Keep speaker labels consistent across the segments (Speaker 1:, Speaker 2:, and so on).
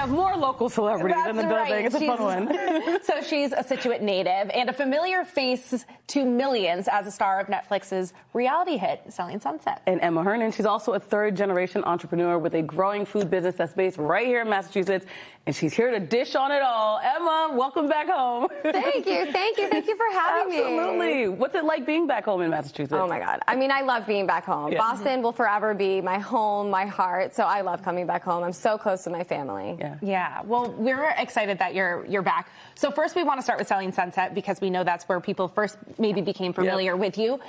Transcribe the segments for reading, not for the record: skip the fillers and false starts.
Speaker 1: have more local celebrities in the building.
Speaker 2: Right.
Speaker 1: It's a fun one.
Speaker 2: So she's a Scituate native and a familiar face to millions as a star of Netflix's reality hit, Selling Sunset.
Speaker 1: And Emma Hernan, she's also a third-generation entrepreneur with a growing food business that's based right here in Massachusetts, and she's here to dish on it all. Emma, welcome back home.
Speaker 3: Thank you for having me.
Speaker 1: Absolutely. What's it like being back home in Massachusetts?
Speaker 3: Oh my God. I mean, I love being back home.
Speaker 1: Yeah.
Speaker 3: Boston will forever be my home, my heart. So I love coming back home. I'm so close to my family.
Speaker 2: Yeah. Well, we're excited that you're back. So first we want to start with Selling Sunset because we know that's where people first maybe became familiar with you.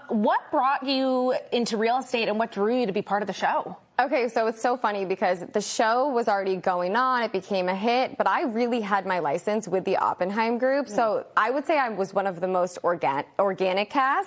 Speaker 2: What brought you into real estate and what drew you to be part of the show?
Speaker 3: Okay, so it's so funny because the show was already going on. It became a hit, but I really had my license with the Oppenheim Group. So I would say I was one of the most organic cast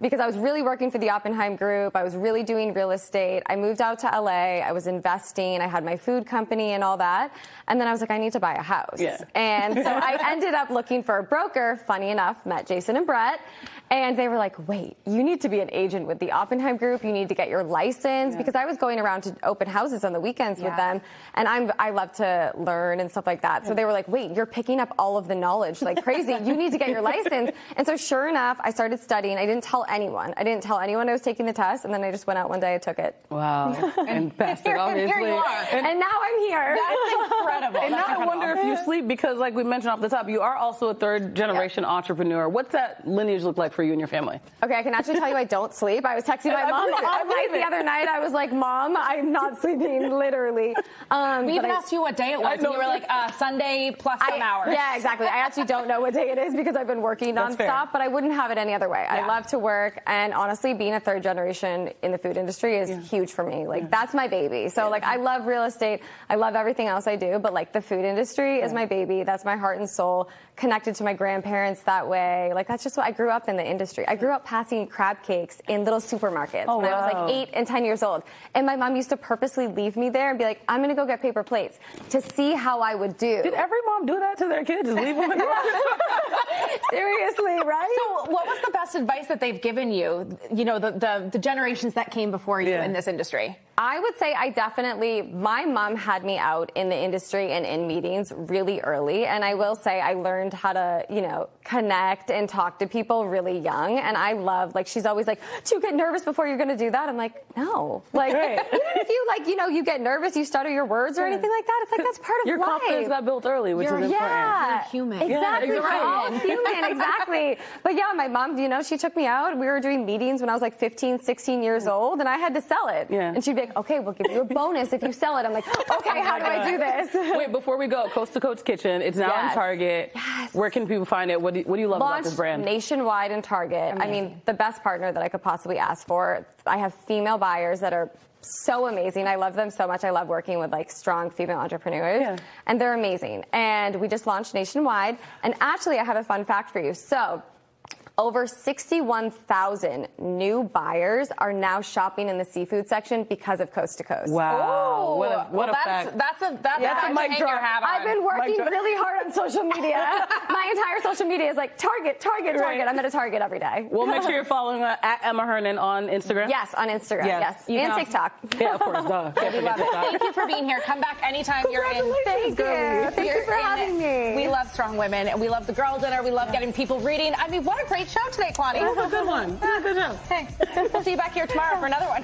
Speaker 3: because I was really working for the Oppenheim Group. I was really doing real estate. I moved out to LA. I was investing. I had my food company and all that. And then I was like, I need to buy a house. And so I ended up looking for a broker. Funny enough, met Jason and Brett. And they were like, wait, you need to be an agent with the Oppenheim Group. You need to get your license because I was going around to open houses on the weekends with them. And I love to learn and stuff like that. So they were like, wait, you're picking up all of the knowledge like crazy. You need to get your license. And so sure enough, I started studying. I didn't tell anyone. I was taking the test. And then I just went out one day and took it.
Speaker 1: Wow. And passed it, obviously.
Speaker 2: Here you are.
Speaker 3: And now I'm here.
Speaker 2: That's incredible.
Speaker 1: And now I wonder if you sleep because, like we mentioned off the top, you are also a third-generation entrepreneur. What's that lineage look like for you and your family?
Speaker 3: Okay, I can actually tell you I don't sleep. I was texting my mom all night the other night. I was like, Mom, I'm not sleeping, literally.
Speaker 2: We even asked you what day it was, and you were like, Sunday plus some hours.
Speaker 3: Yeah, exactly. I actually don't know what day it is because I've been working nonstop, but I wouldn't have it any other way. I love to work, and honestly, being a third generation in the food industry is huge for me. Like, that's my baby. So, like, I love real estate. I love everything else I do, but, like, the food industry is my baby. That's my heart and soul, connected to my grandparents that way. Like, that's just what I grew up in the industry. I grew up passing crab cakes in little supermarkets when I was like 8 and 10 years old. And my mom used to purposely leave me there and be like, I'm going to go get paper plates to see how I would do.
Speaker 1: Did every mom do that to their kids? Just leave them in the
Speaker 3: Seriously, right?
Speaker 2: So what was the best advice that they've given you, you know, the generations that came before you in this industry?
Speaker 3: I would say my mom had me out in the industry and in meetings really early. And I will say I learned how to, you know, connect and talk to people really young. And I love, like, she's always like, do you get nervous before you're going to do that? I'm like, no. Like, even if you, like, you know, you get nervous, you stutter your words or anything like that, it's like, that's part of
Speaker 1: Your
Speaker 3: life.
Speaker 1: confidence got built early, which is important.
Speaker 3: You're
Speaker 2: human.
Speaker 3: Exactly.
Speaker 1: Yeah,
Speaker 3: We're all human. Exactly. But yeah, my mom, you know, she took me out. We were doing meetings when I was like 15, 16 years old, and I had to sell it. And she'd be like, okay, we'll give you a bonus if you sell it. I'm like, okay, how do I do this?
Speaker 1: Wait, before we go, Coast to Coast Kitchen, it's now in Target. Where can people find it? What do you love about this brand?
Speaker 3: Nationwide in Target. I mean, the best partner that I could possibly ask for. I have female buyers that are so amazing. I love them so much. I love working with like strong female entrepreneurs and they're amazing. And we just launched nationwide. And actually I have a fun fact for you. So over 61,000 new buyers are now shopping in the seafood section because of Coast to Coast.
Speaker 1: Wow. What a fact.
Speaker 2: That's a mic drop.
Speaker 3: I've been working really hard on social media. My entire social media is like Target. I'm at a Target every day.
Speaker 1: Well, make sure you're following at Emma Hernan on Instagram.
Speaker 3: Yes, on Instagram. Yes. And TikTok.
Speaker 1: Yeah, of course. Duh.
Speaker 2: We love it. Thank you for being here. Come back anytime you're in.
Speaker 3: Thank you for having me.
Speaker 2: We love strong women, and we love the girl dinner. We love getting people reading. I mean, what a great show today, Claudia.
Speaker 1: That was a good one. Good job.
Speaker 2: Hey, we'll see you back here tomorrow for another one.